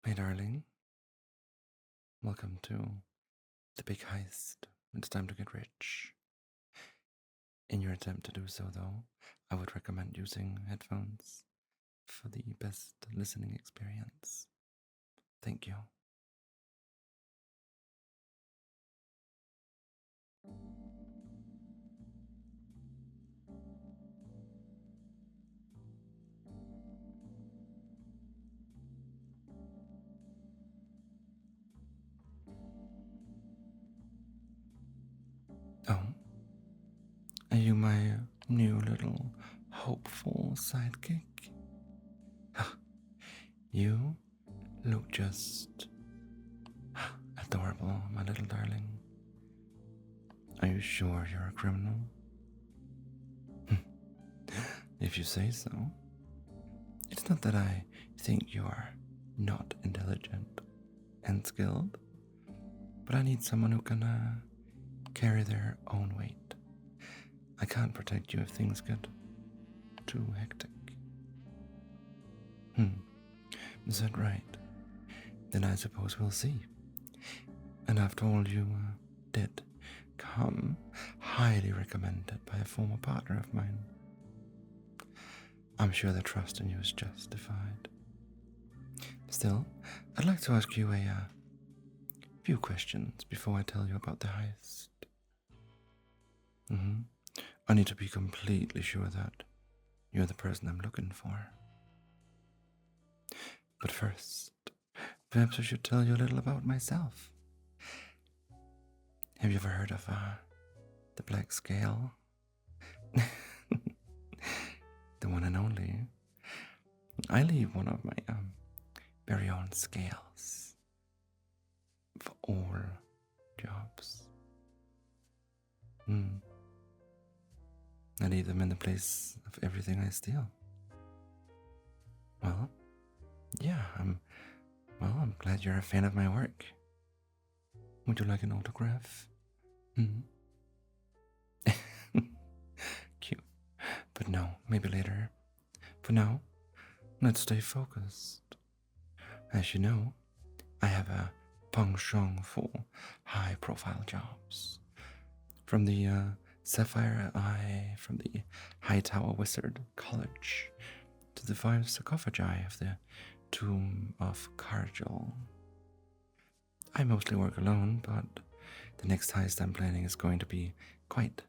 My darling, welcome to the big heist. It's time to get rich. In your attempt to do so, though, I would recommend using headphones for the best listening experience. Thank you. Oh, are you my new little hopeful sidekick? You look just adorable, my little darling. Are you sure you're a criminal? If you say so. It's not that I think you are not intelligent and skilled, but I need someone who can carry their own weight. I can't protect you if things get too hectic. Is that right? Then I suppose we'll see. And after all, you did come highly recommended by a former partner of mine. I'm sure the trust in you is justified. Still, I'd like to ask you a few questions before I tell you about the heist. I need to be completely sure that you're the person I'm looking for. But first, perhaps I should tell you a little about myself. Have you ever heard of the Black Scale? The one and only. I leave one of my very own scales for all jobs. I leave them in the place of everything I steal. Well, yeah, I'm glad you're a fan of my work. Would you like an autograph? Cute. But no, maybe later. For now, let's stay focused. As you know, I have a penchant for high-profile jobs. From the Sapphire Eye from the Hightower Wizard College to the 5 sarcophagi of the Tomb of Cargill. I mostly work alone, but the next heist I'm planning is going to be quite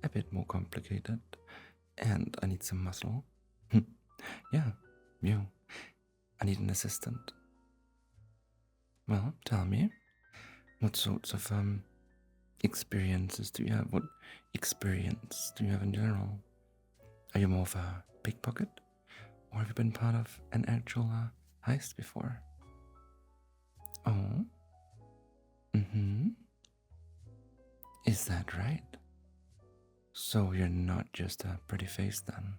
a bit more complicated, and I need some muscle. Yeah, you. I need an assistant. Well, tell me, what sorts of experiences do you have? What experience do you have in general? Are you more of a pickpocket, or have you been part of an actual heist before? Oh? Is that right? So you're not just a pretty face then,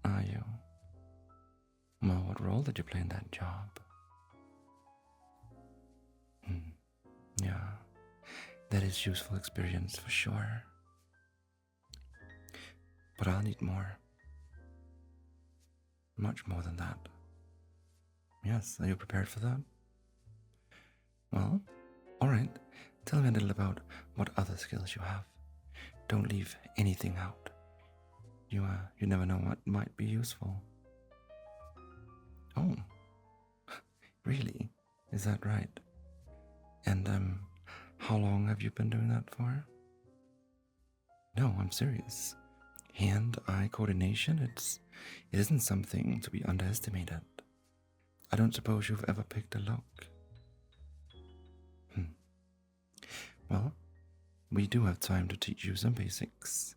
are you? Well, what role did you play in that job? Yeah, that is useful experience for sure. But I'll need more. Much more than that. Yes, are you prepared for that? Well, alright. Tell me a little about what other skills you have. Don't leave anything out. You never know what might be useful. Oh, really? Is that right? And how long have you been doing that for? No, I'm serious. Hand-eye coordination, it isn't something to be underestimated. I don't suppose you've ever picked a lock. Well, we do have time to teach you some basics.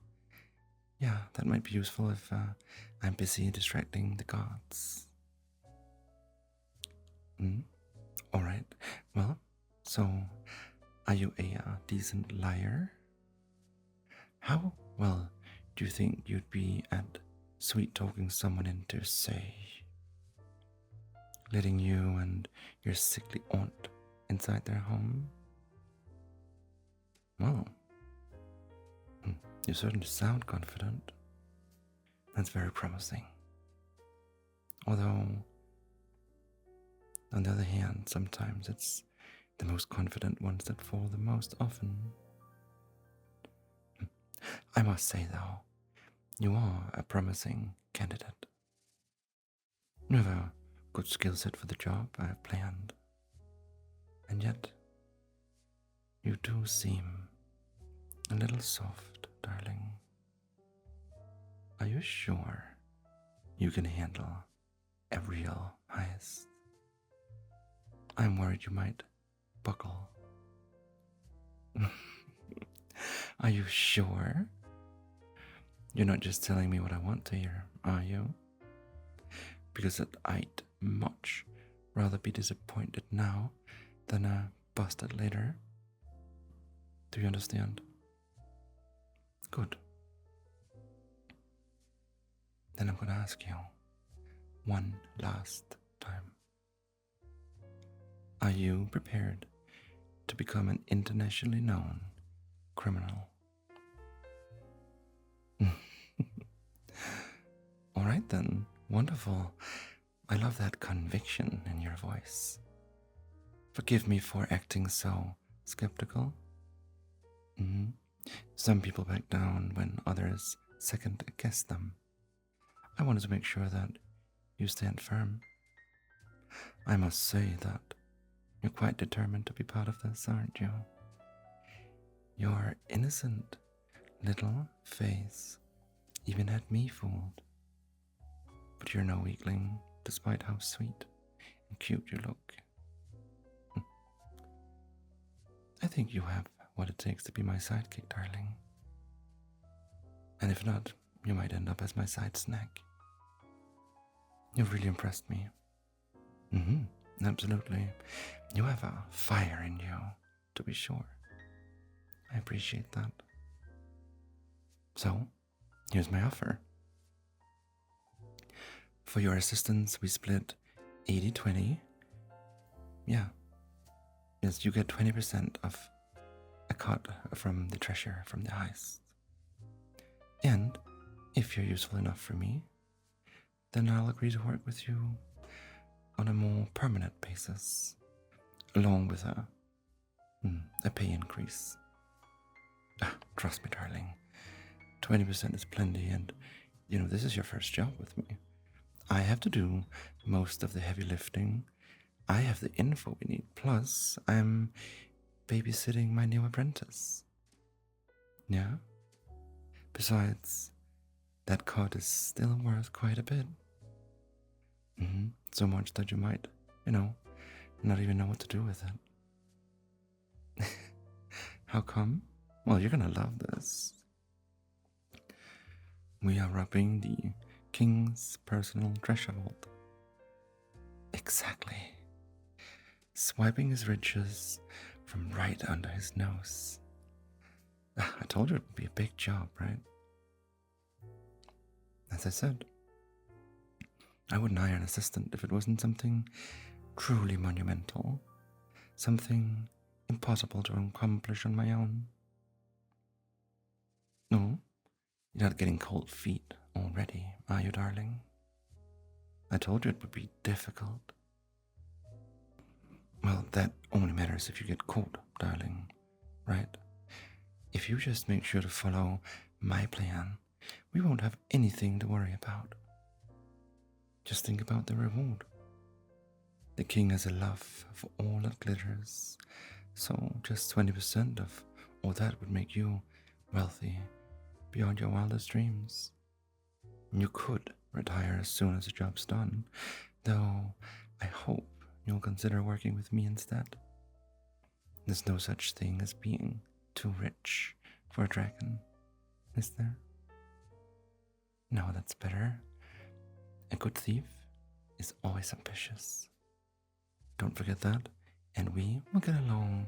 Yeah, that might be useful if I'm busy distracting the guards. Alright, well, so are you a decent liar? How well do you think you'd be at sweet-talking someone into, say, letting you and your sickly aunt inside their home? Well, you certainly sound confident. That's very promising. Although, On the other hand, sometimes it's the most confident ones that fall the most often. I must say, though, you are a promising candidate. You have a good skill set for the job I have planned. And yet, you do seem a little soft, darling. Are you sure you can handle a real heist? I'm worried you might buckle. Are you sure? You're not just telling me what I want to hear, are you? Because I'd much rather be disappointed now than busted later. Do you understand? Good. Then I'm gonna ask you one last time. Are you prepared to become an internationally known criminal? All right then, wonderful. I love that conviction in your voice. Forgive me for acting so skeptical. Some people back down when others second guess them. I wanted to make sure that you stand firm. I must say that you're quite determined to be part of this, aren't you? Your innocent little face even had me fooled. But you're no weakling, despite how sweet and cute you look. I think you have what it takes to be my sidekick, darling. And if not, you might end up as my side snack. You've really impressed me. Absolutely. You have a fire in you, to be sure. I appreciate that. So, here's my offer. For your assistance, we split 80-20. Yeah. Yes, you get 20% of a cut from the treasure from the heist. And if you're useful enough for me, then I'll agree to work with you on a more permanent basis, along with a pay increase. Trust me, darling, 20% is plenty, and this is your first job with me. I have to do most of the heavy lifting. I have the info we need, plus I'm babysitting my new apprentice. Yeah? Besides, that cut is still worth quite a bit. So much that you might, not even know what to do with it. How come? Well, you're gonna love this. We are robbing the king's personal treasure vault. Exactly. Swiping his riches from right under his nose. I told you it would be a big job, right? As I said, I wouldn't hire an assistant if it wasn't something truly monumental, something impossible to accomplish on my own. No, you're not getting cold feet already, are you, darling? I told you it would be difficult. Well, that only matters if you get caught, darling, right? If you just make sure to follow my plan, we won't have anything to worry about. Just think about the reward. The king has a love for all that glitters, so just 20% of all that would make you wealthy beyond your wildest dreams. You could retire as soon as the job's done, though I hope you'll consider working with me instead. There's no such thing as being too rich for a dragon, is there? No, that's better. A good thief is always ambitious. Don't forget that, and we will get along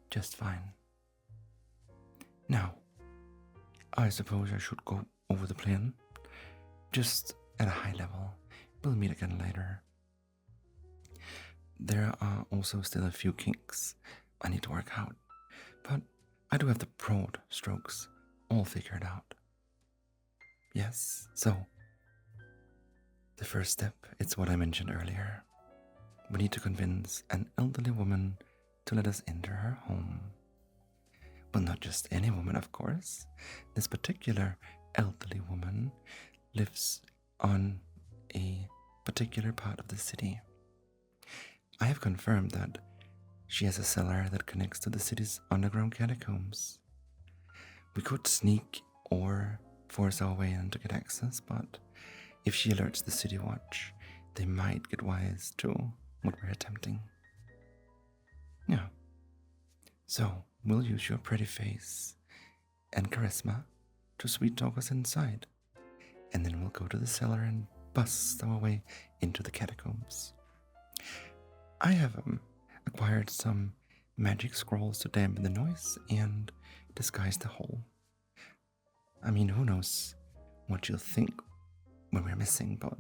just fine. Now, I suppose I should go over the plan, just at a high level. We'll meet again later. There are also still a few kinks I need to work out, but I do have the broad strokes all figured out. Yes, so the first step, it's what I mentioned earlier. we need to convince an elderly woman to let us enter her home. Well, not just any woman, of course. This particular elderly woman lives on a particular part of the city. I have confirmed that she has a cellar that connects to the city's underground catacombs. We could sneak or force our way in to get access, but if she alerts the city watch, they might get wise to what we're attempting. Yeah. So, we'll use your pretty face and charisma to sweet talk us inside, and then we'll go to the cellar and bust our way into the catacombs. I have acquired some magic scrolls to dampen the noise and disguise the hole. I mean, who knows what you'll think when we're missing, but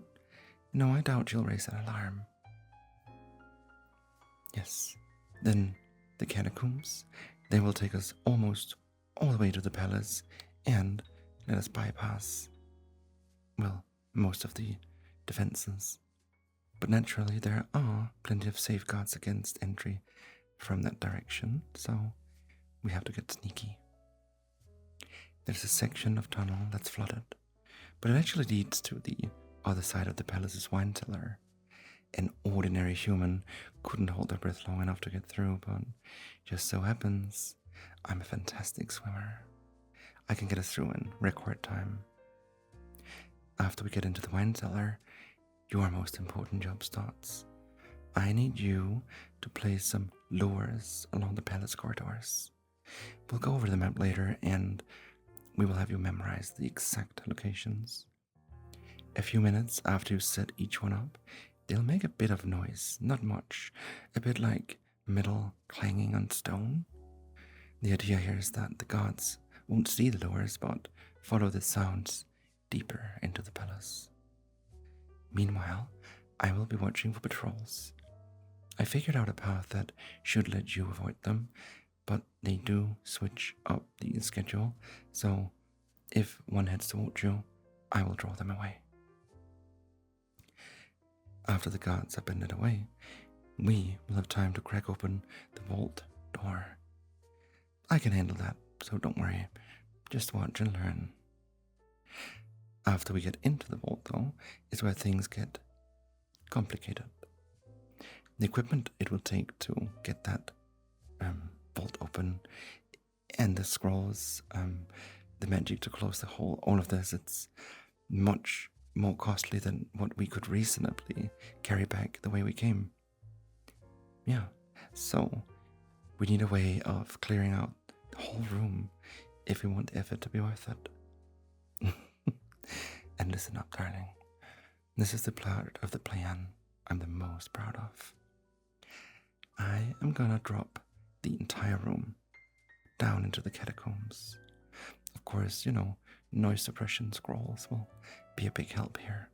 no, I doubt you'll raise an alarm. Yes, then the catacombs, they will take us almost all the way to the palace and let us bypass, well, most of the defenses. But naturally, there are plenty of safeguards against entry from that direction, so we have to get sneaky. There's a section of tunnel that's flooded, but it actually leads to the other side of the palace's wine cellar. An ordinary human couldn't hold their breath long enough to get through, but just so happens I'm a fantastic swimmer. I can get us through in record time. After we get into the wine cellar, your most important job starts. I need you to place some lures along the palace corridors. We'll go over the map later, and we will have you memorize the exact locations. A few minutes after you set each one up, they'll make a bit of noise, not much, a bit like metal clanging on stone. The idea here is that the guards won't see the lures, but follow the sounds deeper into the palace. Meanwhile, I will be watching for patrols. I figured out a path that should let you avoid them, but they do switch up the schedule, so if one heads towards you, I will draw them away. After the guards have been led away, we will have time to crack open the vault door. I can handle that, so don't worry. Just watch and learn. After we get into the vault, though, is where things get complicated. The equipment it will take to get that vault open, and the scrolls, the magic to close the hole, all of this, it's much more costly than what we could reasonably carry back the way we came. Yeah, so we need a way of clearing out the whole room if we want the effort to be worth it. And listen up, darling. This is the part of the plan I'm the most proud of. I am gonna drop the entire room down into the catacombs. Of course, noise suppression scrolls will be a big help here.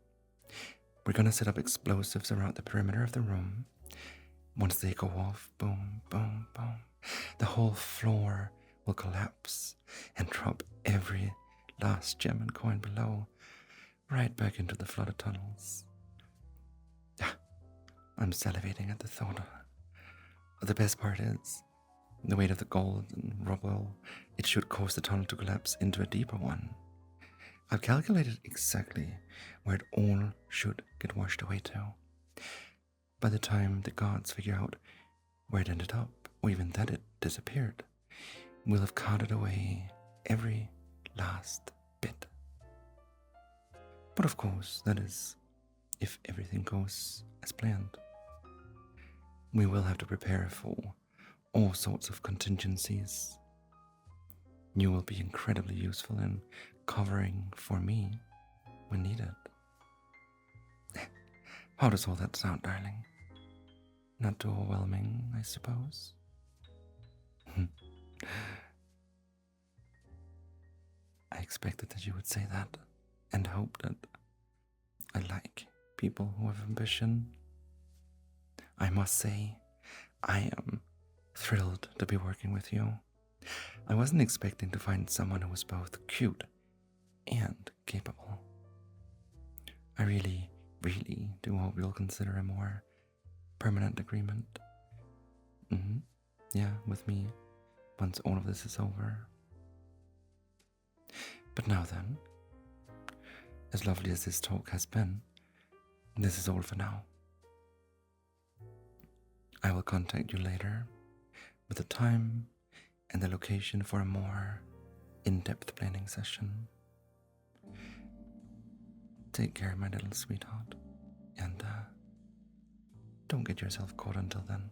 We're gonna set up explosives around the perimeter of the room. Once they go off, boom, boom, boom, the whole floor will collapse and drop every last gem and coin below right back into the flooded tunnels. I'm salivating at the thought. The best part is, the weight of the gold and rubble, it should cause the tunnel to collapse into a deeper one. I've calculated exactly where it all should get washed away to. By the time the guards figure out where it ended up, or even that it disappeared, we'll have carted away every last bit. But of course, that is if everything goes as planned. We will have to prepare for all sorts of contingencies. You will be incredibly useful in covering for me when needed. How does all that sound, darling? Not too overwhelming, I suppose? I expected that you would say that, and hoped that I like people who have ambition. I must say, I am thrilled to be working with you. I wasn't expecting to find someone who was both cute and capable. I really, really do hope you'll consider a more permanent agreement. Yeah, with me, once all of this is over. But now then, as lovely as this talk has been, this is all for now. I will contact you later with the time and the location for a more in-depth planning session. Take care, my little sweetheart, and don't get yourself caught until then.